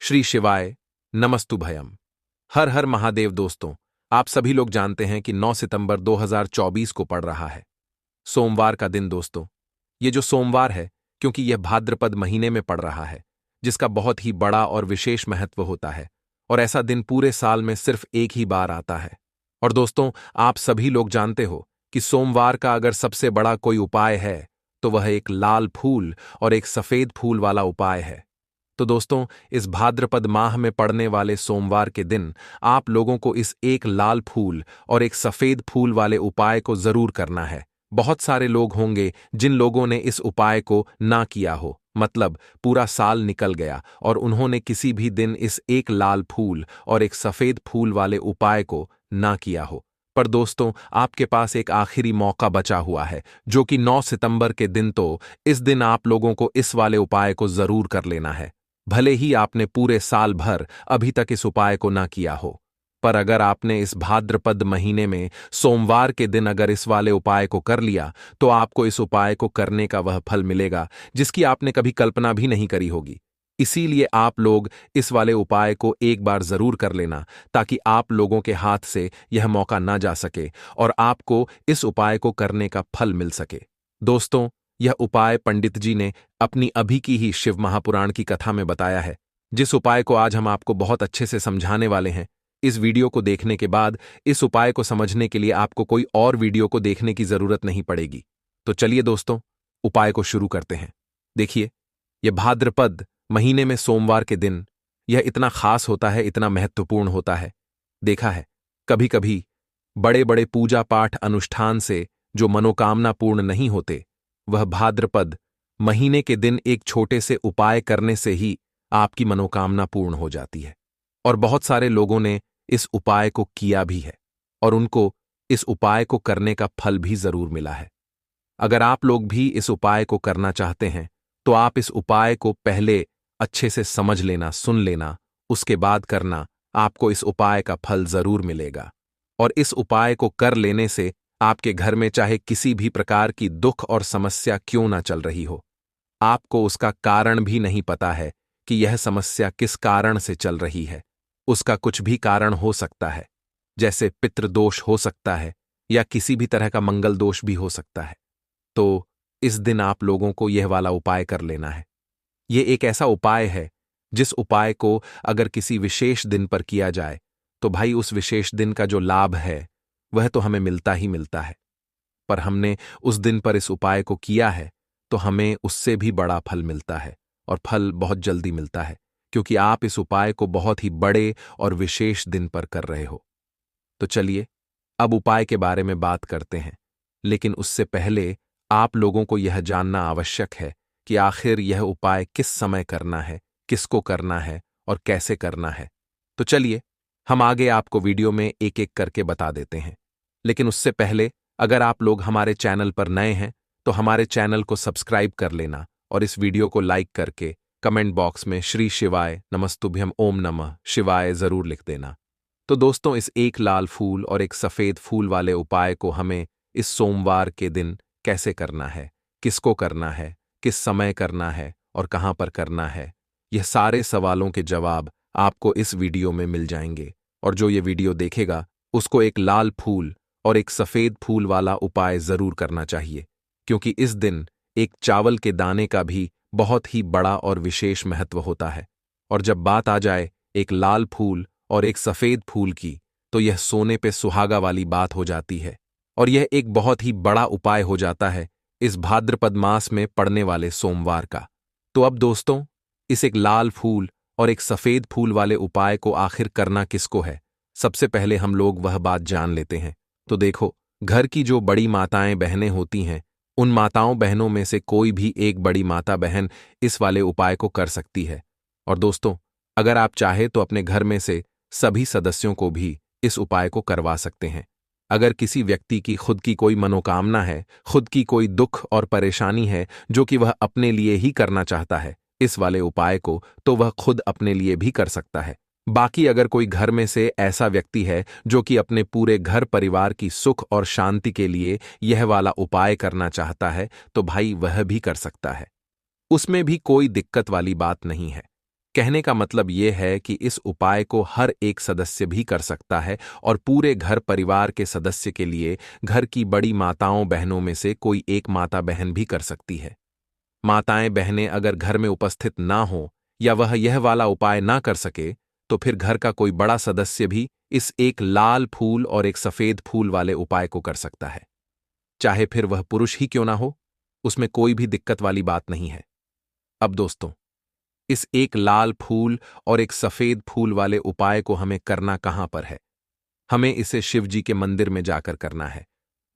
श्री शिवाय नमस्तुभयम। हर हर महादेव। दोस्तों, आप सभी लोग जानते हैं कि 9 सितंबर 2024 को पड़ रहा है, सोमवार का दिन। दोस्तों, ये जो सोमवार है, क्योंकि यह भाद्रपद महीने में पड़ रहा है, जिसका बहुत ही बड़ा और विशेष महत्व होता है, और ऐसा दिन पूरे साल में सिर्फ एक ही बार आता है। और दोस्तों, आप सभी लोग जानते हो कि सोमवार का अगर सबसे बड़ा कोई उपाय है तो वह एक लाल फूल और एक सफेद फूल वाला उपाय है। तो दोस्तों, इस भाद्रपद माह में पड़ने वाले सोमवार के दिन आप लोगों को इस एक लाल फूल और एक सफेद फूल वाले उपाय को जरूर करना है। बहुत सारे लोग होंगे जिन लोगों ने इस उपाय को ना किया हो, मतलब पूरा साल निकल गया और उन्होंने किसी भी दिन इस एक लाल फूल और एक सफेद फूल वाले उपाय को ना किया हो। पर दोस्तों, आपके पास एक आखिरी मौका बचा हुआ है, जो कि 9 सितंबर के दिन। तो इस दिन आप लोगों को इस वाले उपाय को जरूर कर लेना है, भले ही आपने पूरे साल भर अभी तक इस उपाय को ना किया हो। पर अगर आपने इस भाद्रपद महीने में सोमवार के दिन अगर इस वाले उपाय को कर लिया, तो आपको इस उपाय को करने का वह फल मिलेगा जिसकी आपने कभी कल्पना भी नहीं करी होगी। इसीलिए आप लोग इस वाले उपाय को एक बार जरूर कर लेना, ताकि आप लोगों के हाथ से यह मौका ना जा सके और आपको इस उपाय को करने का फल मिल सके। दोस्तों, यह उपाय पंडित जी ने अपनी अभी की ही शिव महापुराण की कथा में बताया है, जिस उपाय को आज हम आपको बहुत अच्छे से समझाने वाले हैं। इस वीडियो को देखने के बाद इस उपाय को समझने के लिए आपको कोई और वीडियो को देखने की जरूरत नहीं पड़ेगी। तो चलिए दोस्तों, उपाय को शुरू करते हैं। देखिए, यह भाद्रपद महीने में सोमवार के दिन यह इतना खास होता है, इतना महत्वपूर्ण होता है। देखा है, कभी कभी बड़े बड़े पूजा पाठ अनुष्ठान से जो मनोकामना पूर्ण नहीं होते, वह भाद्रपद महीने के दिन एक छोटे से उपाय करने से ही आपकी मनोकामना पूर्ण हो जाती है। और बहुत सारे लोगों ने इस उपाय को किया भी है और उनको इस उपाय को करने का फल भी जरूर मिला है। अगर आप लोग भी इस उपाय को करना चाहते हैं, तो आप इस उपाय को पहले अच्छे से समझ लेना, सुन लेना, उसके बाद करना। आपको इस उपाय का फल जरूर मिलेगा। और इस उपाय को कर लेने से आपके घर में चाहे किसी भी प्रकार की दुख और समस्या क्यों ना चल रही हो, आपको उसका कारण भी नहीं पता है कि यह समस्या किस कारण से चल रही है। उसका कुछ भी कारण हो सकता है, जैसे पितृदोष हो सकता है या किसी भी तरह का मंगल दोष भी हो सकता है। तो इस दिन आप लोगों को यह वाला उपाय कर लेना है। यह एक ऐसा उपाय है जिस उपाय को अगर किसी विशेष दिन पर किया जाए, तो भाई उस विशेष दिन का जो लाभ है वह तो हमें मिलता ही मिलता है। पर हमने उस दिन पर इस उपाय को किया है तो हमें उससे भी बड़ा फल मिलता है, और फल बहुत जल्दी मिलता है, क्योंकि आप इस उपाय को बहुत ही बड़े और विशेष दिन पर कर रहे हो। तो चलिए, अब उपाय के बारे में बात करते हैं। लेकिन उससे पहले आप लोगों को यह जानना आवश्यक है कि आखिर यह उपाय किस समय करना है, किसको करना है और कैसे करना है। तो चलिए, हम आगे आपको वीडियो में एक एक करके बता देते हैं। लेकिन उससे पहले, अगर आप लोग हमारे चैनल पर नए हैं तो हमारे चैनल को सब्सक्राइब कर लेना और इस वीडियो को लाइक करके कमेंट बॉक्स में श्री शिवाय नमस्तुभ्यम ओम नमः शिवाय जरूर लिख देना। तो दोस्तों, इस एक लाल फूल और एक सफेद फूल वाले उपाय को हमें इस सोमवार के दिन कैसे करना है, किसको करना है, किस समय करना है और कहां पर करना है, यह सारे सवालों के जवाब आपको इस वीडियो में मिल जाएंगे। और जो ये वीडियो देखेगा उसको एक लाल फूल और एक सफेद फूल वाला उपाय जरूर करना चाहिए, क्योंकि इस दिन एक चावल के दाने का भी बहुत ही बड़ा और विशेष महत्व होता है। और जब बात आ जाए एक लाल फूल और एक सफेद फूल की, तो यह सोने पे सुहागा वाली बात हो जाती है, और यह एक बहुत ही बड़ा उपाय हो जाता है इस भाद्रपद मास में पड़ने वाले सोमवार का। तो अब दोस्तों, इस एक लाल फूल और एक सफेद फूल वाले उपाय को आखिर करना किसको है, सबसे पहले हम लोग वह बात जान लेते हैं। तो देखो, घर की जो बड़ी माताएं बहनें होती हैं, उन माताओं बहनों में से कोई भी एक बड़ी माता बहन इस वाले उपाय को कर सकती है। और दोस्तों, अगर आप चाहे तो अपने घर में से सभी सदस्यों को भी इस उपाय को करवा सकते हैं। अगर किसी व्यक्ति की खुद की कोई मनोकामना है, खुद की कोई दुख और परेशानी है जो कि वह अपने लिए ही करना चाहता है इस वाले उपाय को, तो वह खुद अपने लिए भी कर सकता है। बाकी अगर कोई घर में से ऐसा व्यक्ति है जो कि अपने पूरे घर परिवार की सुख और शांति के लिए यह वाला उपाय करना चाहता है, तो भाई वह भी कर सकता है। उसमें भी कोई दिक्कत वाली बात नहीं है। कहने का मतलब ये है कि इस उपाय को हर एक सदस्य भी कर सकता है और पूरे घर परिवार के सदस्य के लिए घर की बड़ी माताओं बहनों में से कोई एक माता बहन भी कर सकती है। माताएं बहनें अगर घर में उपस्थित ना हो या वह यह वाला उपाय ना कर सके तो फिर घर का कोई बड़ा सदस्य भी इस एक लाल फूल और एक सफेद फूल वाले उपाय को कर सकता है। चाहे फिर वह पुरुष ही क्यों ना हो, उसमें कोई भी दिक्कत वाली बात नहीं है। अब दोस्तों, इस एक लाल फूल और एक सफेद फूल वाले उपाय को हमें करना कहां पर है? हमें इसे शिव जी के मंदिर में जाकर करना है।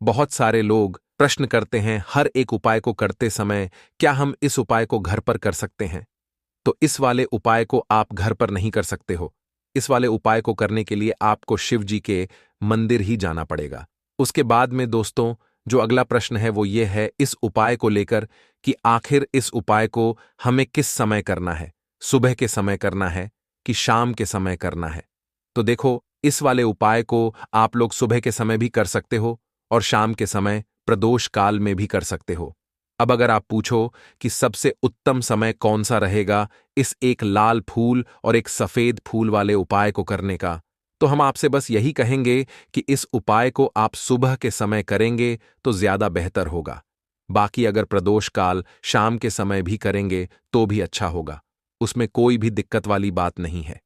बहुत सारे लोग प्रश्न करते हैं हर एक उपाय को करते समय क्या हम इस उपाय को घर पर कर सकते हैं? तो इस वाले उपाय को आप घर पर नहीं कर सकते हो। इस वाले उपाय को करने के लिए आपको शिव जी के मंदिर ही जाना पड़ेगा। उसके बाद में दोस्तों, जो अगला प्रश्न है वो ये है इस उपाय को लेकर कि आखिर इस उपाय को हमें किस समय करना है? सुबह के समय करना है कि शाम के समय करना है? तो देखो, इस वाले उपाय को आप लोग सुबह के समय भी कर सकते हो और शाम के समय प्रदोष काल में भी कर सकते हो। अब अगर आप पूछो कि सबसे उत्तम समय कौन सा रहेगा इस एक लाल फूल और एक सफेद फूल वाले उपाय को करने का, तो हम आपसे बस यही कहेंगे कि इस उपाय को आप सुबह के समय करेंगे तो ज्यादा बेहतर होगा। बाकी अगर प्रदोष काल शाम के समय भी करेंगे तो भी अच्छा होगा, उसमें कोई भी दिक्कत वाली बात नहीं है।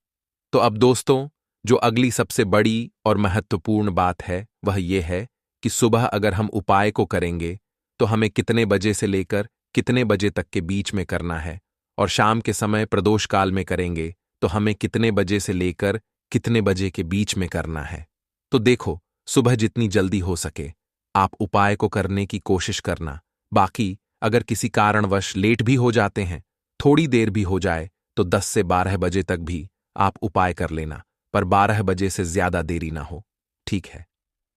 तो अब दोस्तों, जो अगली सबसे बड़ी और महत्वपूर्ण बात है वह यह है कि सुबह अगर हम उपाय को करेंगे तो हमें कितने बजे से लेकर कितने बजे तक के बीच में करना है, और शाम के समय प्रदोष काल में करेंगे तो हमें कितने बजे से लेकर कितने बजे के बीच में करना है। तो देखो, सुबह जितनी जल्दी हो सके आप उपाय को करने की कोशिश करना। बाकी अगर किसी कारणवश लेट भी हो जाते हैं, थोड़ी देर भी हो जाए, तो 10 से 12 बजे तक भी आप उपाय कर लेना, पर 12 बजे से ज्यादा देरी ना हो, ठीक है?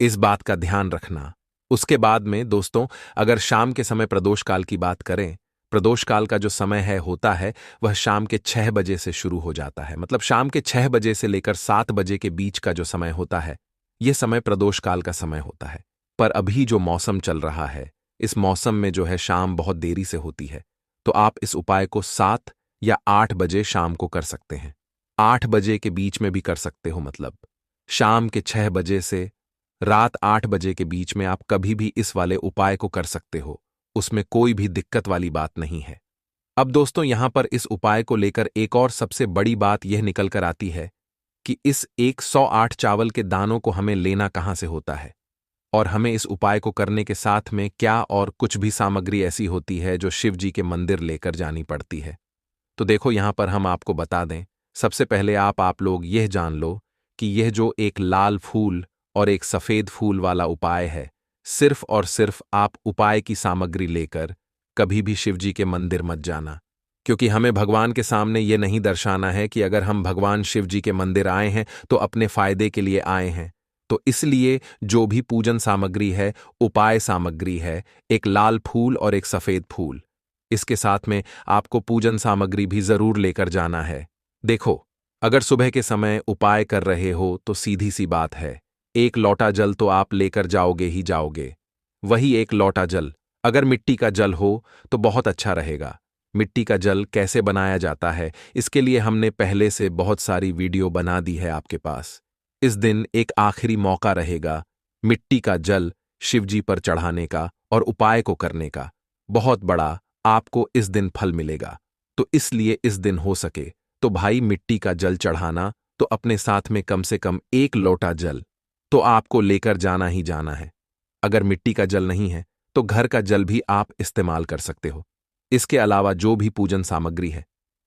इस बात का ध्यान रखना। उसके बाद में दोस्तों, अगर शाम के समय प्रदोष काल की बात करें, प्रदोष काल का जो समय है होता है वह शाम के 6 बजे से शुरू हो जाता है। मतलब शाम के 6 बजे से लेकर 7 बजे के बीच का जो समय होता है, यह समय प्रदोष काल का समय होता है। पर अभी जो मौसम चल रहा है, इस मौसम में जो है शाम बहुत देरी से होती है, तो आप इस उपाय को 7 या 8 बजे शाम को कर सकते हैं। 8 बजे के बीच में भी कर सकते हो, मतलब शाम के 6 बजे से रात 8 बजे के बीच में आप कभी भी इस वाले उपाय को कर सकते हो, उसमें कोई भी दिक्कत वाली बात नहीं है। अब दोस्तों, यहां पर इस उपाय को लेकर एक और सबसे बड़ी बात यह निकल कर आती है कि इस 108 चावल के दानों को हमें लेना कहां से होता है, और हमें इस उपाय को करने के साथ में क्या और कुछ भी सामग्री ऐसी होती है जो शिव जी के मंदिर लेकर जानी पड़ती है। तो देखो, यहां पर हम आपको बता दें, सबसे पहले आप लोग यह जान लो कि यह जो एक लाल फूल और एक सफेद फूल वाला उपाय है, सिर्फ और सिर्फ आप उपाय की सामग्री लेकर कभी भी शिव जी के मंदिर मत जाना, क्योंकि हमें भगवान के सामने यह नहीं दर्शाना है कि अगर हम भगवान शिव जी के मंदिर आए हैं तो अपने फायदे के लिए आए हैं। तो इसलिए जो भी पूजन सामग्री है, उपाय सामग्री है, एक लाल फूल और एक सफेद फूल, इसके साथ में आपको पूजन सामग्री भी जरूर लेकर जाना है। देखो, अगर सुबह के समय उपाय कर रहे हो तो सीधी सी बात है, एक लोटा जल तो आप लेकर जाओगे ही जाओगे। वही एक लोटा जल अगर मिट्टी का जल हो तो बहुत अच्छा रहेगा। मिट्टी का जल कैसे बनाया जाता है, इसके लिए हमने पहले से बहुत सारी वीडियो बना दी है आपके पास। इस दिन एक आखिरी मौका रहेगा मिट्टी का जल शिवजी पर चढ़ाने का और उपाय को करने का। बहुत बड़ा आपको इस दिन फल मिलेगा। तो इसलिए इस दिन हो सके तो भाई मिट्टी का जल चढ़ाना, तो अपने साथ में कम से कम 1 लोटा जल तो आपको लेकर जाना ही जाना है। अगर मिट्टी का जल नहीं है तो घर का जल भी आप इस्तेमाल कर सकते हो। इसके अलावा जो भी पूजन सामग्री है,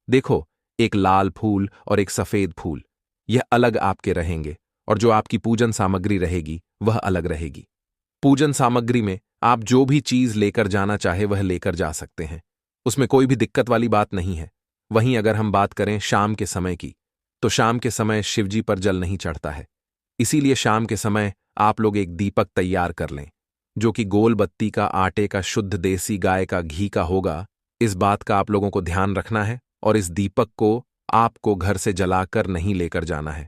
देखो, एक लाल फूल और एक सफेद फूल, यह अलग आपके रहेंगे, और जो आपकी पूजन सामग्री रहेगी वह अलग रहेगी। पूजन सामग्री में आप जो भी चीज लेकर जाना चाहे वह लेकर जा सकते हैं, उसमें कोई भी दिक्कत वाली बात नहीं है। वहीं अगर हम बात करें शाम के समय की, तो शाम के समय शिवजी पर जल नहीं चढ़ता है, इसीलिए शाम के समय आप लोग एक दीपक तैयार कर लें, जो कि गोल बत्ती का, आटे का, शुद्ध देसी गाय का घी का होगा। इस बात का आप लोगों को ध्यान रखना है, और इस दीपक को आपको घर से जलाकर नहीं लेकर जाना है,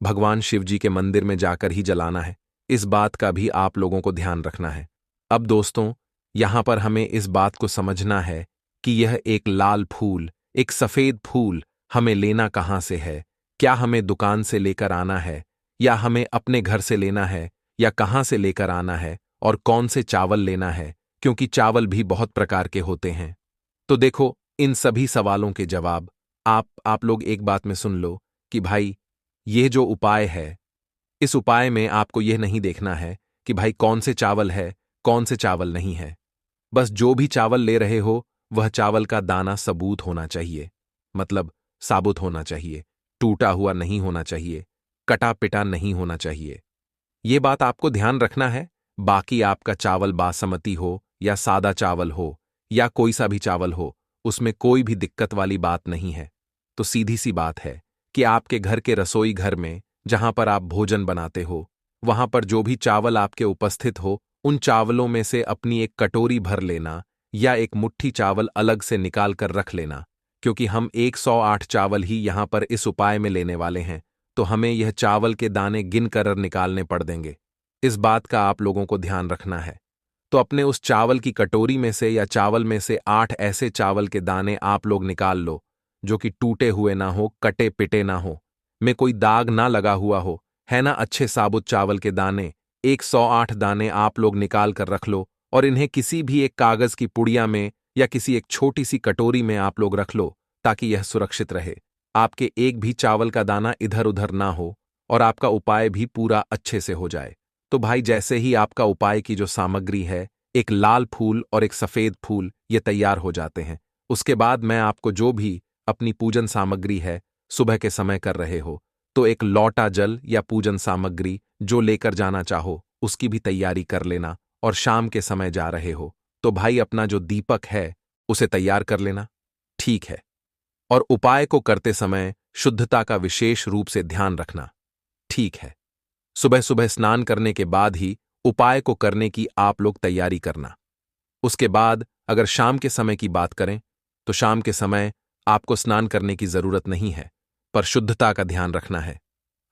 भगवान शिवजी के मंदिर में जाकर ही जलाना है। इस बात का भी आप लोगों को ध्यान रखना है। अब दोस्तों, यहां पर हमें इस बात को समझना है कि यह एक लाल फूल, एक सफेद फूल हमें लेना कहाँ से है, क्या हमें दुकान से लेकर आना है या हमें अपने घर से लेना है या कहाँ से लेकर आना है और कौन से चावल लेना है, क्योंकि चावल भी बहुत प्रकार के होते हैं। तो देखो, इन सभी सवालों के जवाब आप लोग एक बात में सुन लो कि भाई, यह जो उपाय है, इस उपाय में आपको यह नहीं देखना है कि भाई कौन से चावल है, कौन से चावल नहीं है। बस जो भी चावल ले रहे हो, वह चावल का दाना सबूत होना चाहिए, मतलब साबुत होना चाहिए, टूटा हुआ नहीं होना चाहिए, कटा पिटा नहीं होना चाहिए। ये बात आपको ध्यान रखना है। बाकी आपका चावल बासमती हो या सादा चावल हो या कोई सा भी चावल हो, उसमें कोई भी दिक्कत वाली बात नहीं है। तो सीधी सी बात है कि आपके घर के रसोई घर में जहां पर आप भोजन बनाते हो, वहां पर जो भी चावल आपके उपस्थित हो, उन चावलों में से अपनी एक कटोरी भर लेना या एक मुट्ठी चावल अलग से निकाल कर रख लेना, क्योंकि हम 108 चावल ही यहां पर इस उपाय में लेने वाले हैं, तो हमें यह चावल के दाने गिन कर निकालने पड़ देंगे। इस बात का आप लोगों को ध्यान रखना है। तो अपने उस चावल की कटोरी में से या चावल में से 8 ऐसे चावल के दाने आप लोग निकाल लो जो कि टूटे हुए ना हो, कटे पिटे ना हो, में कोई दाग ना लगा हुआ हो, है ना। अच्छे साबुत चावल के दाने 108 दाने आप लोग निकाल कर रख लो और इन्हें किसी भी एक कागज की पुड़िया में या किसी एक छोटी सी कटोरी में आप लोग रख लो, ताकि यह सुरक्षित रहे। आपके एक भी चावल का दाना इधर उधर ना हो और आपका उपाय भी पूरा अच्छे से हो जाए। तो भाई, जैसे ही आपका उपाय की जो सामग्री है, एक लाल फूल और एक सफेद फूल, ये तैयार हो जाते हैं, उसके बाद मैं आपको जो भी अपनी पूजन सामग्री है सुबह के समय कर रहे हो, तो एक लौटा जल या पूजन सामग्री जो लेकर जाना चाहो उसकी भी तैयारी कर लेना। और शाम के समय जा रहे हो तो भाई अपना जो दीपक है उसे तैयार कर लेना, ठीक है। और उपाय को करते समय शुद्धता का विशेष रूप से ध्यान रखना, ठीक है। सुबह सुबह स्नान करने के बाद ही उपाय को करने की आप लोग तैयारी करना। उसके बाद अगर शाम के समय की बात करें तो शाम के समय आपको स्नान करने की जरूरत नहीं है, पर शुद्धता का ध्यान रखना है।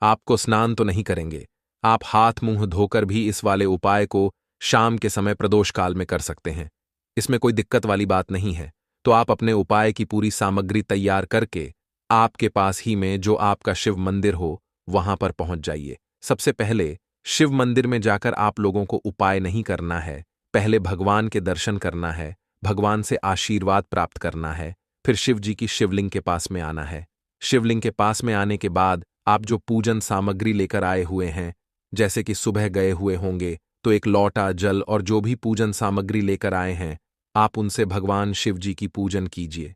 आपको स्नान तो नहीं करेंगे, आप हाथ मुंह धोकर भी इस वाले उपाय को शाम के समय प्रदोष काल में कर सकते हैं, इसमें कोई दिक्कत वाली बात नहीं है। तो आप अपने उपाय की पूरी सामग्री तैयार करके आपके पास ही में जो आपका शिव मंदिर हो वहां पर पहुंच जाइए। सबसे पहले शिव मंदिर में जाकर आप लोगों को उपाय नहीं करना है, पहले भगवान के दर्शन करना है, भगवान से आशीर्वाद प्राप्त करना है, फिर शिव जी की शिवलिंग के पास में आना है। शिवलिंग के पास में आने के बाद आप जो पूजन सामग्री लेकर आए हुए हैं, जैसे कि सुबह गए हुए होंगे तो एक लौटा जल और जो भी पूजन सामग्री लेकर आए हैं, आप उनसे भगवान शिव जी की पूजन कीजिए।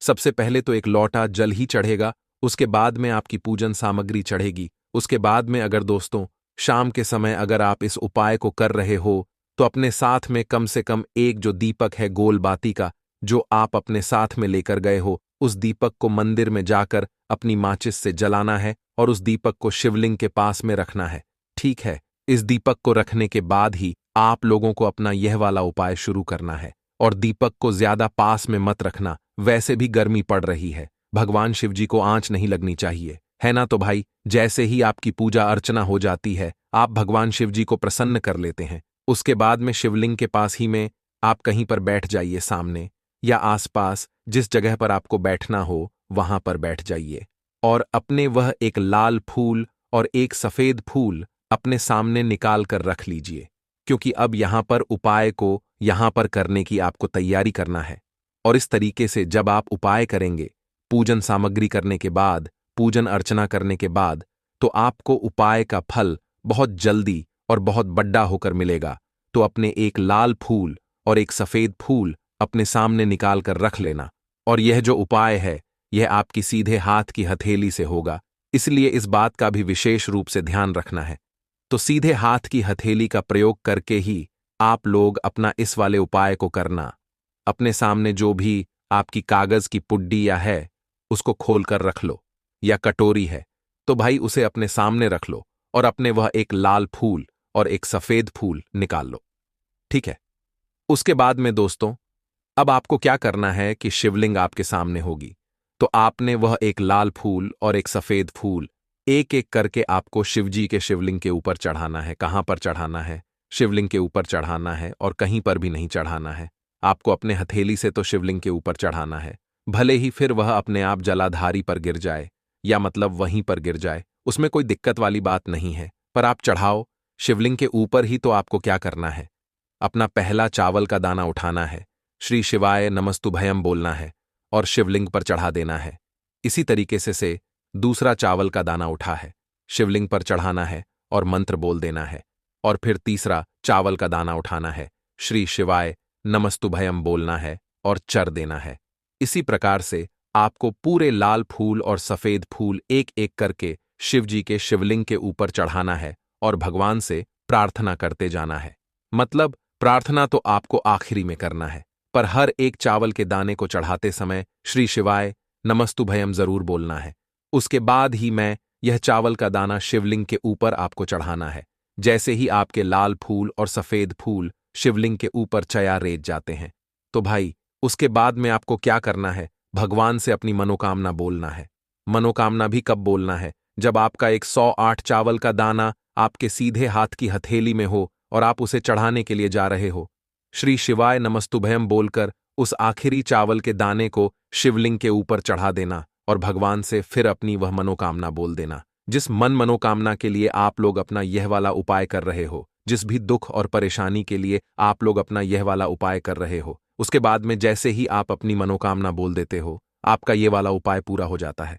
सबसे पहले तो एक लौटा जल ही चढ़ेगा, उसके बाद में आपकी पूजन सामग्री चढ़ेगी। उसके बाद में अगर दोस्तों शाम के समय अगर आप इस उपाय को कर रहे हो तो अपने साथ में कम से कम एक जो दीपक है गोल बाती का, जो आप अपने साथ में लेकर गए हो, उस दीपक को मंदिर में जाकर अपनी माचिस से जलाना है और उस दीपक को शिवलिंग के पास में रखना है, ठीक है। इस दीपक को रखने के बाद ही आप लोगों को अपना यह वाला उपाय शुरू करना है। और दीपक को ज्यादा पास में मत रखना, वैसे भी गर्मी पड़ रही है, भगवान शिव जी को आंच नहीं लगनी चाहिए, है ना। तो भाई, जैसे ही आपकी पूजा अर्चना हो जाती है, आप भगवान शिव जी को प्रसन्न कर लेते हैं। उसके बाद में शिवलिंग के पास ही में आप कहीं पर बैठ जाइए, सामने या आसपास जिस जगह पर आपको बैठना हो वहां पर बैठ जाइए और अपने वह एक लाल फूल और एक सफेद फूल अपने सामने निकाल कर रख लीजिए, क्योंकि अब यहां पर उपाय को यहां पर करने की आपको तैयारी करना है। और इस तरीके से जब आप उपाय करेंगे, पूजन सामग्री करने के बाद, पूजन अर्चना करने के बाद, तो आपको उपाय का फल बहुत जल्दी और बहुत बड़ा होकर मिलेगा। तो अपने एक लाल फूल और एक सफेद फूल अपने सामने निकाल कर रख लेना। और यह जो उपाय है, यह आपकी सीधे हाथ की हथेली से होगा, इसलिए इस बात का भी विशेष रूप से ध्यान रखना है। तो सीधे हाथ की हथेली का प्रयोग करके ही आप लोग अपना इस वाले उपाय को करना। अपने सामने जो भी आपकी कागज की पुड्डी या है उसको खोलकर रख लो, या कटोरी है तो भाई उसे अपने सामने रख लो और अपने वह एक लाल फूल और एक सफेद फूल निकाल लो, ठीक है। उसके बाद में दोस्तों अब आपको क्या करना है कि शिवलिंग आपके सामने होगी, तो आपने वह एक लाल फूल और एक सफेद फूल एक एक करके आपको शिवजी के शिवलिंग के ऊपर चढ़ाना है। कहां पर चढ़ाना है? शिवलिंग के ऊपर चढ़ाना है और कहीं पर भी नहीं चढ़ाना है। आपको अपने हथेली से तो शिवलिंग के ऊपर चढ़ाना है, भले ही फिर वह अपने आप जलाधारी पर गिर जाए, या मतलब वहीं पर गिर जाए, उसमें कोई दिक्कत वाली बात नहीं है। पर आप चढ़ाओ शिवलिंग के ऊपर ही। तो आपको क्या करना है, अपना पहला चावल का दाना उठाना है, श्री शिवाय नमस्तुभयम बोलना है और शिवलिंग पर चढ़ा देना है। इसी तरीके से दूसरा चावल का दाना उठा है, शिवलिंग पर चढ़ाना है और मंत्र बोल देना है। और फिर तीसरा चावल का दाना उठाना है, श्री शिवाय नमस्तुभयम बोलना है और चर देना है। इसी प्रकार से आपको पूरे लाल फूल और सफेद फूल एक एक करके शिवजी के शिवलिंग के ऊपर चढ़ाना है और भगवान से प्रार्थना करते जाना है। मतलब प्रार्थना तो आपको आखिरी में करना है, पर हर एक चावल के दाने को चढ़ाते समय श्री शिवाय नमस्तुभयम जरूर बोलना है। उसके बाद ही मैं यह चावल का दाना शिवलिंग के ऊपर आपको चढ़ाना है। जैसे ही आपके लाल फूल और सफेद फूल शिवलिंग के ऊपर चया रेत जाते हैं, तो भाई उसके बाद में आपको क्या करना है, भगवान से अपनी मनोकामना बोलना है। मनोकामना भी कब बोलना है, जब आपका 108 चावल का दाना आपके सीधे हाथ की हथेली में हो और आप उसे चढ़ाने के लिए जा रहे हो। श्री शिवाय नमस्तुभयम बोलकर उस आखिरी चावल के दाने को शिवलिंग के ऊपर चढ़ा देना और भगवान से फिर अपनी वह मनोकामना बोल देना, जिस मनोकामना के लिए आप लोग अपना यह वाला उपाय कर रहे हो, जिस भी दुख और परेशानी के लिए आप लोग अपना यह वाला उपाय कर रहे हो। उसके बाद में जैसे ही आप अपनी मनोकामना बोल देते हो, आपका ये वाला उपाय पूरा हो जाता है।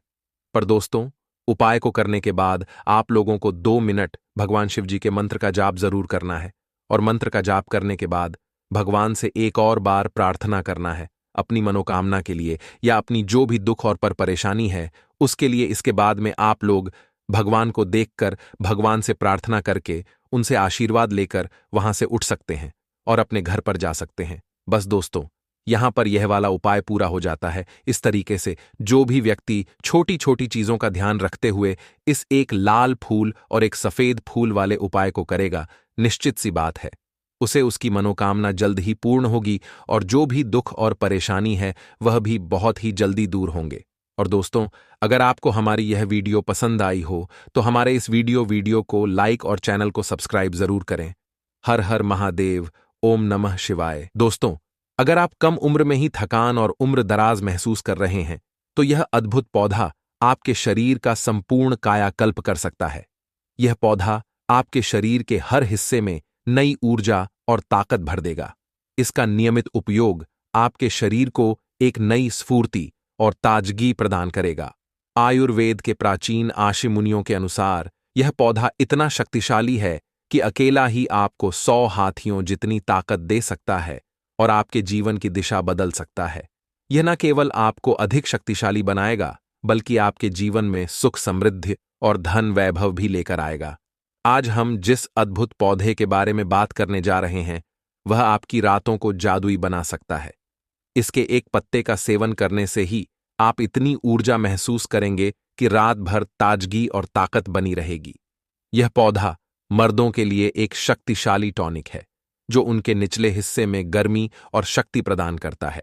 पर दोस्तों, उपाय को करने के बाद आप लोगों को 2 मिनट भगवान शिव जी के मंत्र का जाप जरूर करना है। और मंत्र का जाप करने के बाद भगवान से एक और बार प्रार्थना करना है अपनी मनोकामना के लिए, या अपनी जो भी दुख और परेशानी है उसके लिए। इसके बाद में आप लोग भगवान को देखकर, भगवान से प्रार्थना करके, उनसे आशीर्वाद लेकर वहां से उठ सकते हैं और अपने घर पर जा सकते हैं। बस दोस्तों, यहां पर यह वाला उपाय पूरा हो जाता है। इस तरीके से जो भी व्यक्ति छोटी छोटी चीजों का ध्यान रखते हुए इस एक लाल फूल और एक सफेद फूल वाले उपाय को करेगा, निश्चित सी बात है उसे उसकी मनोकामना जल्द ही पूर्ण होगी और जो भी दुख और परेशानी है वह भी बहुत ही जल्दी दूर होंगे। और दोस्तों, अगर आपको हमारी यह वीडियो पसंद आई हो तो हमारे इस वीडियो को लाइक और चैनल को सब्सक्राइब जरूर करें। हर हर महादेव, ओम नमः शिवाय। दोस्तों, अगर आप कम उम्र में ही थकान और उम्र दराज महसूस कर रहे हैं तो यह अद्भुत पौधा आपके शरीर का संपूर्ण कायाकल्प कर सकता है। यह पौधा आपके शरीर के हर हिस्से में नई ऊर्जा और ताकत भर देगा। इसका नियमित उपयोग आपके शरीर को एक नई स्फूर्ति और ताजगी प्रदान करेगा। आयुर्वेद के प्राचीन आशि मुनियों के अनुसार यह पौधा इतना शक्तिशाली है कि अकेला ही आपको 100 हाथियों जितनी ताकत दे सकता है और आपके जीवन की दिशा बदल सकता है। यह न केवल आपको अधिक शक्तिशाली बनाएगा, बल्कि आपके जीवन में सुख, समृद्धि और धन वैभव भी लेकर आएगा। आज हम जिस अद्भुत पौधे के बारे में बात करने जा रहे हैं, वह आपकी रातों को जादुई बना सकता है। इसके एक पत्ते का सेवन करने से ही आप इतनी ऊर्जा महसूस करेंगे कि रात भर ताजगी और ताकत बनी रहेगी। यह पौधा मर्दों के लिए एक शक्तिशाली टॉनिक है, जो उनके निचले हिस्से में गर्मी और शक्ति प्रदान करता है।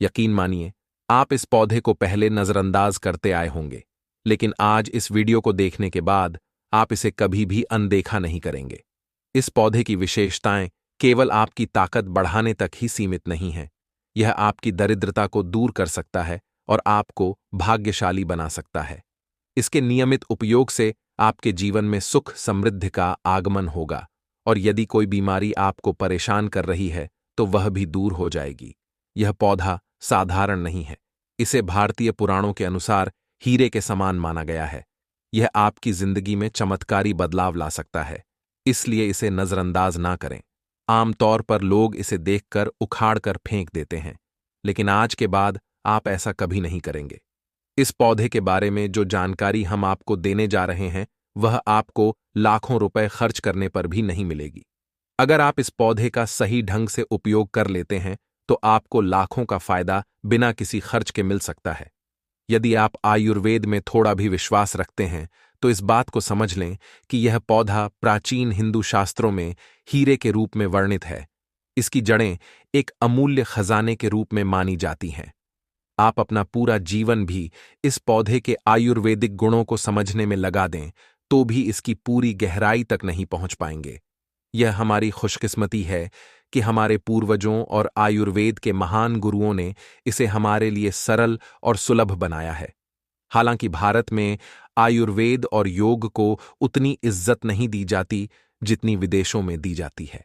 यकीन मानिए, आप इस पौधे को पहले नजरअंदाज करते आए होंगे, लेकिन आज इस वीडियो को देखने के बाद आप इसे कभी भी अनदेखा नहीं करेंगे। इस पौधे की विशेषताएं केवल आपकी ताकत बढ़ाने तक ही सीमित नहीं हैं। यह आपकी दरिद्रता को दूर कर सकता है और आपको भाग्यशाली बना सकता है। इसके नियमित उपयोग से आपके जीवन में सुख, समृद्धि का आगमन होगा और यदि कोई बीमारी आपको परेशान कर रही है तो वह भी दूर हो जाएगी। यह पौधा साधारण नहीं है। इसे भारतीय पुराणों के अनुसार हीरे के समान माना गया है। यह आपकी जिंदगी में चमत्कारी बदलाव ला सकता है, इसलिए इसे नजरअंदाज ना करें। आमतौर पर लोग इसे देखकर उखाड़ कर फेंक देते हैं, लेकिन आज के बाद आप ऐसा कभी नहीं करेंगे। इस पौधे के बारे में जो जानकारी हम आपको देने जा रहे हैं, वह आपको लाखों रुपए खर्च करने पर भी नहीं मिलेगी। अगर आप इस पौधे का सही ढंग से उपयोग कर लेते हैं तो आपको लाखों का फायदा बिना किसी खर्च के मिल सकता है। यदि आप आयुर्वेद में थोड़ा भी विश्वास रखते हैं तो इस बात को समझ लें कि यह पौधा प्राचीन हिंदू शास्त्रों में हीरे के रूप में वर्णित है। इसकी जड़ें एक अमूल्य खजाने के रूप में मानी जाती हैं। आप अपना पूरा जीवन भी इस पौधे के आयुर्वेदिक गुणों को समझने में लगा दें तो भी इसकी पूरी गहराई तक नहीं पहुंच पाएंगे। यह हमारी खुशकिस्मती है कि हमारे पूर्वजों और आयुर्वेद के महान गुरुओं ने इसे हमारे लिए सरल और सुलभ बनाया है। हालांकि भारत में आयुर्वेद और योग को उतनी इज्जत नहीं दी जाती जितनी विदेशों में दी जाती है,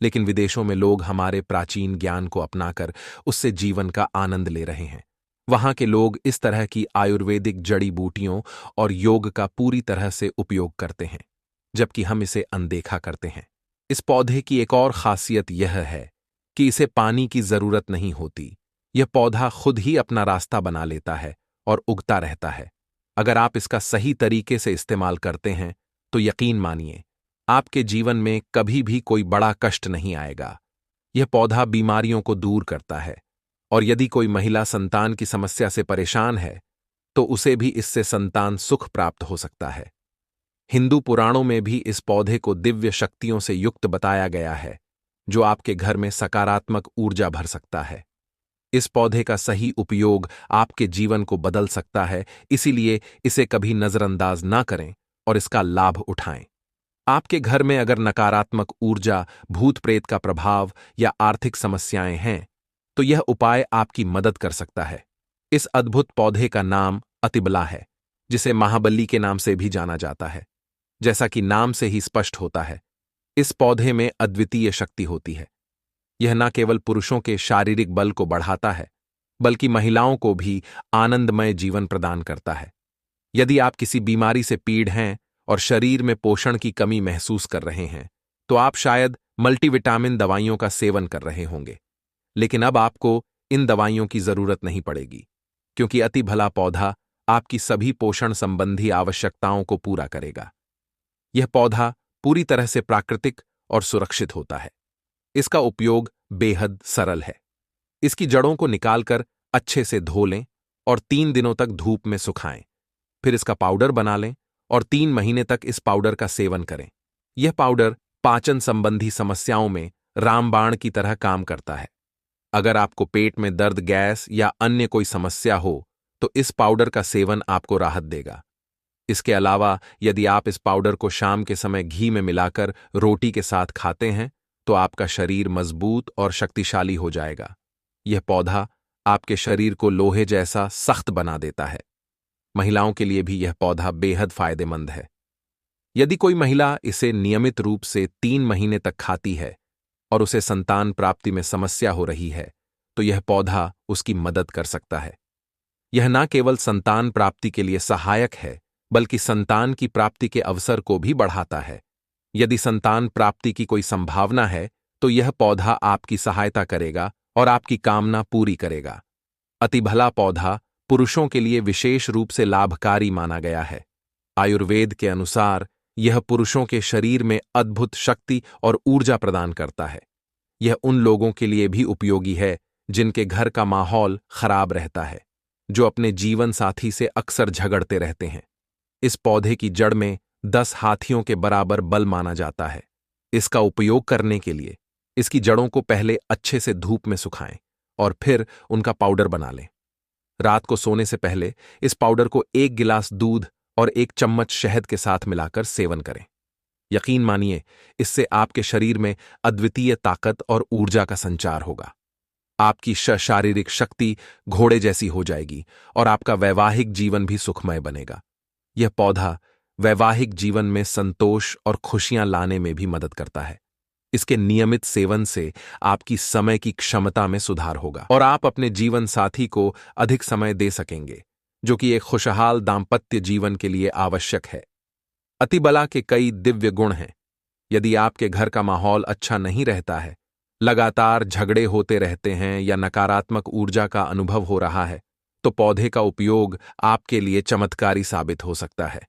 लेकिन विदेशों में लोग हमारे प्राचीन ज्ञान को अपनाकर उससे जीवन का आनंद ले रहे हैं। वहां के लोग इस तरह की आयुर्वेदिक जड़ी बूटियों और योग का पूरी तरह से उपयोग करते हैं, जबकि हम इसे अनदेखा करते हैं। इस पौधे की एक और खासियत यह है कि इसे पानी की जरूरत नहीं होती। यह पौधा खुद ही अपना रास्ता बना लेता है और उगता रहता है। अगर आप इसका सही तरीके से इस्तेमाल करते हैं तो यकीन मानिए, आपके जीवन में कभी भी कोई बड़ा कष्ट नहीं आएगा। यह पौधा बीमारियों को दूर करता है, और यदि कोई महिला संतान की समस्या से परेशान है तो उसे भी इससे संतान सुख प्राप्त हो सकता है। हिंदू पुराणों में भी इस पौधे को दिव्य शक्तियों से युक्त बताया गया है, जो आपके घर में सकारात्मक ऊर्जा भर सकता है। इस पौधे का सही उपयोग आपके जीवन को बदल सकता है, इसीलिए इसे कभी नजरअंदाज ना करें और इसका लाभ उठाएं। आपके घर में अगर नकारात्मक ऊर्जा, भूत प्रेत का प्रभाव या आर्थिक समस्याएं हैं तो यह उपाय आपकी मदद कर सकता है। इस अद्भुत पौधे का नाम अतिबला है, जिसे महाबली के नाम से भी जाना जाता है। जैसा कि नाम से ही स्पष्ट होता है, इस पौधे में अद्वितीय शक्ति होती है। यह न केवल पुरुषों के शारीरिक बल को बढ़ाता है, बल्कि महिलाओं को भी आनंदमय जीवन प्रदान करता है। यदि आप किसी बीमारी से पीड़ हैं और शरीर में पोषण की कमी महसूस कर रहे हैं, तो आप शायद मल्टीविटामिन दवाइयों का सेवन कर रहे होंगे। लेकिन अब आपको इन दवाइयों की जरूरत नहीं पड़ेगी, क्योंकि अति भला पौधा आपकी सभी पोषण संबंधी आवश्यकताओं को पूरा करेगा। यह पौधा पूरी तरह से प्राकृतिक और सुरक्षित होता है। इसका उपयोग बेहद सरल है। इसकी जड़ों को निकालकर अच्छे से धो लें और 3 दिनों तक धूप में सुखाएं। फिर इसका पाउडर बना लें और 3 महीने तक इस पाउडर का सेवन करें। यह पाउडर पाचन संबंधी समस्याओं में रामबाण की तरह काम करता है। अगर आपको पेट में दर्द, गैस या अन्य कोई समस्या हो तो इस पाउडर का सेवन आपको राहत देगा। इसके अलावा यदि आप इस पाउडर को शाम के समय घी में मिलाकर रोटी के साथ खाते हैं तो आपका शरीर मजबूत और शक्तिशाली हो जाएगा। यह पौधा आपके शरीर को लोहे जैसा सख्त बना देता है। महिलाओं के लिए भी यह पौधा बेहद फायदेमंद है। यदि कोई महिला इसे नियमित रूप से 3 महीने तक खाती है और उसे संतान प्राप्ति में समस्या हो रही है, तो यह पौधा उसकी मदद कर सकता है। यह न केवल संतान प्राप्ति के लिए सहायक है, बल्कि संतान की प्राप्ति के अवसर को भी बढ़ाता है। यदि संतान प्राप्ति की कोई संभावना है तो यह पौधा आपकी सहायता करेगा और आपकी कामना पूरी करेगा। अतिभला पौधा पुरुषों के लिए विशेष रूप से लाभकारी माना गया है। आयुर्वेद के अनुसार यह पुरुषों के शरीर में अद्भुत शक्ति और ऊर्जा प्रदान करता है। यह उन लोगों के लिए भी उपयोगी है जिनके घर का माहौल खराब रहता है, जो अपने जीवन साथी से अक्सर झगड़ते रहते हैं। इस पौधे की जड़ में 10 हाथियों के बराबर बल माना जाता है। इसका उपयोग करने के लिए इसकी जड़ों को पहले अच्छे से धूप में सुखाएं और फिर उनका पाउडर बना लें। रात को सोने से पहले इस पाउडर को 1 गिलास दूध और 1 चम्मच शहद के साथ मिलाकर सेवन करें। यकीन मानिए, इससे आपके शरीर में अद्वितीय ताकत और ऊर्जा का संचार होगा। आपकी शारीरिक शक्ति घोड़े जैसी हो जाएगी और आपका वैवाहिक जीवन भी सुखमय बनेगा। यह पौधा वैवाहिक जीवन में संतोष और खुशियां लाने में भी मदद करता है। इसके नियमित सेवन से आपकी समय की क्षमता में सुधार होगा और आप अपने जीवन साथी को अधिक समय दे सकेंगे, जो कि एक खुशहाल दाम्पत्य जीवन के लिए आवश्यक है। अतिबला के कई दिव्य गुण हैं। यदि आपके घर का माहौल अच्छा नहीं रहता है, लगातार झगड़े होते रहते हैं या नकारात्मक ऊर्जा का अनुभव हो रहा है, तो पौधे का उपयोग आपके लिए चमत्कारी साबित हो सकता है।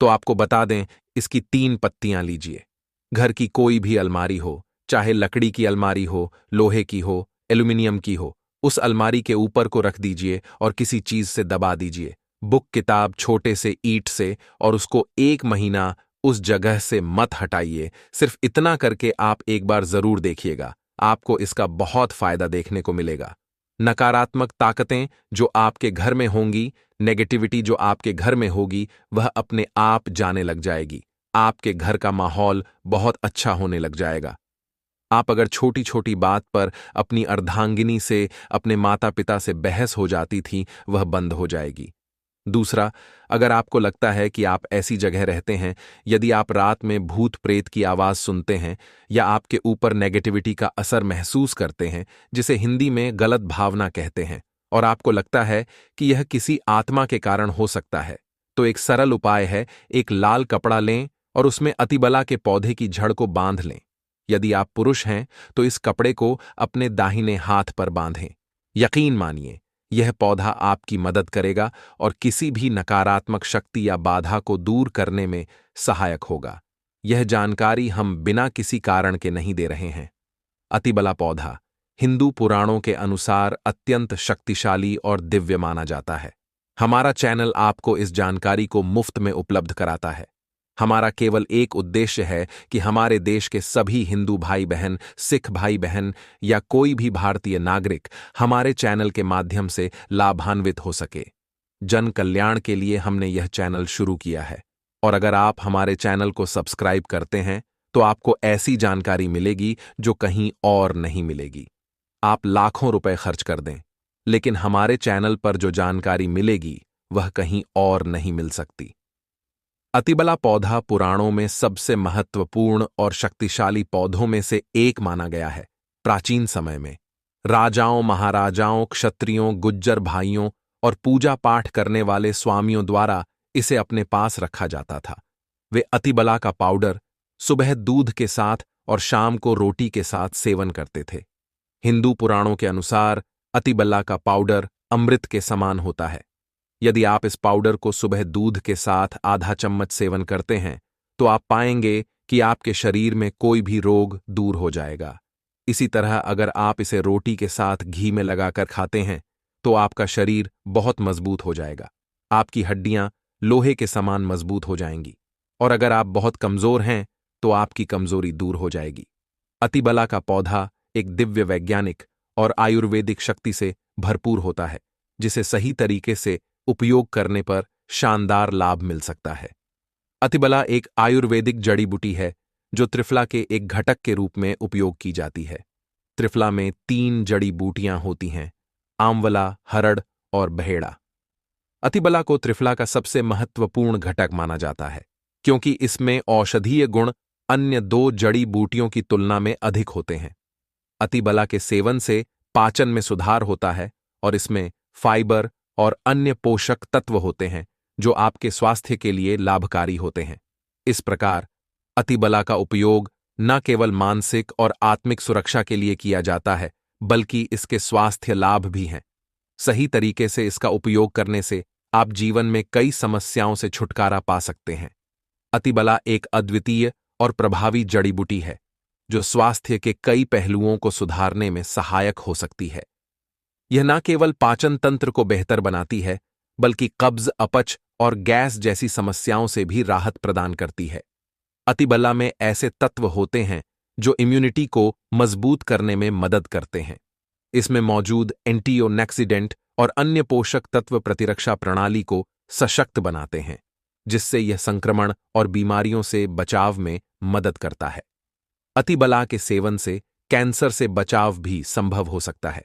तो आपको बता दें, इसकी 3 पत्तियां लीजिए। घर की कोई भी अलमारी हो, चाहे लकड़ी की अलमारी हो, लोहे की हो, एल्यूमिनियम की हो, उस अलमारी के ऊपर को रख दीजिए और किसी चीज से दबा दीजिए, बुक, किताब, छोटे से ईंट से, और उसको 1 महीना उस जगह से मत हटाइए। सिर्फ इतना करके आप एक बार जरूर देखिएगा, आपको इसका बहुत फायदा देखने को मिलेगा। नकारात्मक ताकतें जो आपके घर में होंगी, नेगेटिविटी जो आपके घर में होगी, वह अपने आप जाने लग जाएगी। आपके घर का माहौल बहुत अच्छा होने लग जाएगा। आप अगर छोटी छोटी बात पर अपनी अर्धांगिनी से, अपने माता पिता से बहस हो जाती थी, वह बंद हो जाएगी। दूसरा, अगर आपको लगता है कि आप ऐसी जगह रहते हैं, यदि आप रात में भूत प्रेत की आवाज सुनते हैं या आपके ऊपर नेगेटिविटी का असर महसूस करते हैं, जिसे हिंदी में गलत भावना कहते हैं, और आपको लगता है कि यह किसी आत्मा के कारण हो सकता है, तो एक सरल उपाय है, एक लाल कपड़ा लें और उसमें अतिबला के पौधे की जड़ को बांध लें। यदि आप पुरुष हैं तो इस कपड़े को अपने दाहिने हाथ पर बांधें। यकीन मानिए, यह पौधा आपकी मदद करेगा और किसी भी नकारात्मक शक्ति या बाधा को दूर करने में सहायक होगा। यह जानकारी हम बिना किसी कारण के नहीं दे रहे हैं। अतिबला पौधा हिंदू पुराणों के अनुसार अत्यंत शक्तिशाली और दिव्य माना जाता है। हमारा चैनल आपको इस जानकारी को मुफ्त में उपलब्ध कराता है। हमारा केवल एक उद्देश्य है कि हमारे देश के सभी हिंदू भाई बहन, सिख भाई बहन या कोई भी भारतीय नागरिक हमारे चैनल के माध्यम से लाभान्वित हो सके। जन कल्याण के लिए हमने यह चैनल शुरू किया है, और अगर आप हमारे चैनल को सब्सक्राइब करते हैं तो आपको ऐसी जानकारी मिलेगी जो कहीं और नहीं मिलेगी। आप लाखों रुपए खर्च कर दें, लेकिन हमारे चैनल पर जो जानकारी मिलेगी वह कहीं और नहीं मिल सकती। अतिबला पौधा पुराणों में सबसे महत्वपूर्ण और शक्तिशाली पौधों में से एक माना गया है। प्राचीन समय में राजाओं, महाराजाओं, क्षत्रियों, गुज्जर भाइयों और पूजा पाठ करने वाले स्वामियों द्वारा इसे अपने पास रखा जाता था। वे अतिबला का पाउडर सुबह दूध के साथ और शाम को रोटी के साथ सेवन करते थे। हिंदू पुराणों के अनुसार अतिबला का पाउडर अमृत के समान होता है। यदि आप इस पाउडर को सुबह दूध के साथ आधा चम्मच सेवन करते हैं तो आप पाएंगे कि आपके शरीर में कोई भी रोग दूर हो जाएगा। इसी तरह अगर आप इसे रोटी के साथ घी में लगाकर खाते हैं तो आपका शरीर बहुत मजबूत हो जाएगा। आपकी हड्डियां लोहे के समान मजबूत हो जाएंगी, और अगर आप बहुत कमजोर हैं तो आपकी कमजोरी दूर हो जाएगी। अतिबला का पौधा एक दिव्य वैज्ञानिक और आयुर्वेदिक शक्ति से भरपूर होता है, जिसे सही तरीके से उपयोग करने पर शानदार लाभ मिल सकता है। अतिबला एक आयुर्वेदिक जड़ी बूटी है जो त्रिफला के एक घटक के रूप में उपयोग की जाती है। त्रिफला में 3 जड़ी बूटियां होती हैं, आंवला, हरड़ और बहेड़ा। अतिबला को त्रिफला का सबसे महत्वपूर्ण घटक माना जाता है, क्योंकि इसमें औषधीय गुण अन्य 2 जड़ी बूटियों की तुलना में अधिक होते हैं। अतिबला के सेवन से पाचन में सुधार होता है और इसमें फाइबर और अन्य पोषक तत्व होते हैं जो आपके स्वास्थ्य के लिए लाभकारी होते हैं। इस प्रकार अतिबला का उपयोग न केवल मानसिक और आत्मिक सुरक्षा के लिए किया जाता है, बल्कि इसके स्वास्थ्य लाभ भी हैं। सही तरीके से इसका उपयोग करने से आप जीवन में कई समस्याओं से छुटकारा पा सकते हैं। अतिबला एक अद्वितीय और प्रभावी जड़ी बूटी है जो स्वास्थ्य के कई पहलुओं को सुधारने में सहायक हो सकती है। यह न केवल पाचन तंत्र को बेहतर बनाती है, बल्कि कब्ज, अपच और गैस जैसी समस्याओं से भी राहत प्रदान करती है। अतिबला में ऐसे तत्व होते हैं जो इम्यूनिटी को मजबूत करने में मदद करते हैं। इसमें मौजूद एंटीऑक्सीडेंट और अन्य पोषक तत्व प्रतिरक्षा प्रणाली को सशक्त बनाते हैं, जिससे यह संक्रमण और बीमारियों से बचाव में मदद करता है। अतिबला के सेवन से कैंसर से बचाव भी संभव हो सकता है।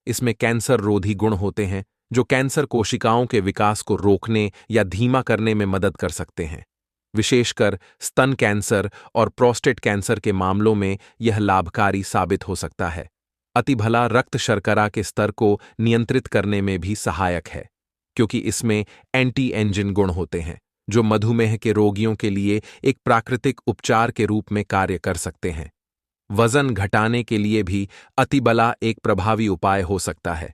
इसमें कैंसर रोधी गुण होते हैं जो कैंसर कोशिकाओं के विकास को रोकने या धीमा करने में मदद कर सकते हैं। विशेषकर स्तन कैंसर और प्रोस्टेट कैंसर के मामलों में यह लाभकारी साबित हो सकता है। अतिबला रक्त शर्करा के स्तर को नियंत्रित करने में भी सहायक है, क्योंकि इसमें एंटी एंजिन गुण होते हैं जो मधुमेह के रोगियों के लिए एक प्राकृतिक उपचार के रूप में कार्य कर सकते हैं। वजन घटाने के लिए भी अतिबला एक प्रभावी उपाय हो सकता है।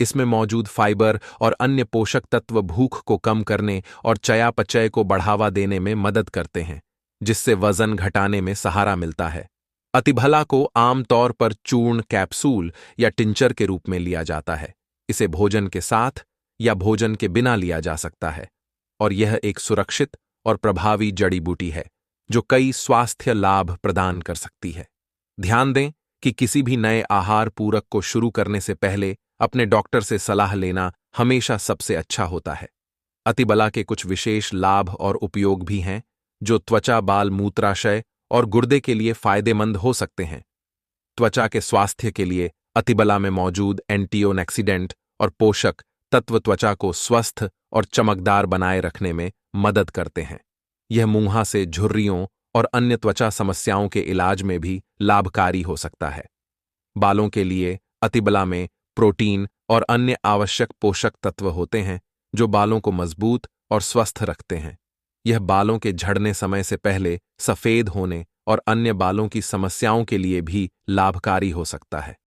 इसमें मौजूद फाइबर और अन्य पोषक तत्व भूख को कम करने और चयापचय को बढ़ावा देने में मदद करते हैं, जिससे वजन घटाने में सहारा मिलता है। अतिबला को आमतौर पर चूर्ण, कैप्सूल या टिंचर के रूप में लिया जाता है। इसे भोजन के साथ या भोजन के बिना लिया जा सकता है, और यह एक सुरक्षित और प्रभावी जड़ी बूटी है जो कई स्वास्थ्य लाभ प्रदान कर सकती है। ध्यान दें कि किसी भी नए आहार पूरक को शुरू करने से पहले अपने डॉक्टर से सलाह लेना हमेशा सबसे अच्छा होता है। अतिबला के कुछ विशेष लाभ और उपयोग भी हैं जो त्वचा, बाल, मूत्राशय और गुर्दे के लिए फायदेमंद हो सकते हैं। त्वचा के स्वास्थ्य के लिए अतिबला में मौजूद एंटीओक्सीडेंट और पोषक तत्व त्वचा को स्वस्थ और चमकदार बनाए रखने में मदद करते हैं। यह मुंहा से झुर्रियों और अन्य त्वचा समस्याओं के इलाज में भी लाभकारी हो सकता है। बालों के लिए अतिबला में प्रोटीन और अन्य आवश्यक पोषक तत्व होते हैं जो बालों को मजबूत और स्वस्थ रखते हैं। यह बालों के झड़ने समय से पहले सफेद होने और अन्य बालों की समस्याओं के लिए भी लाभकारी हो सकता है।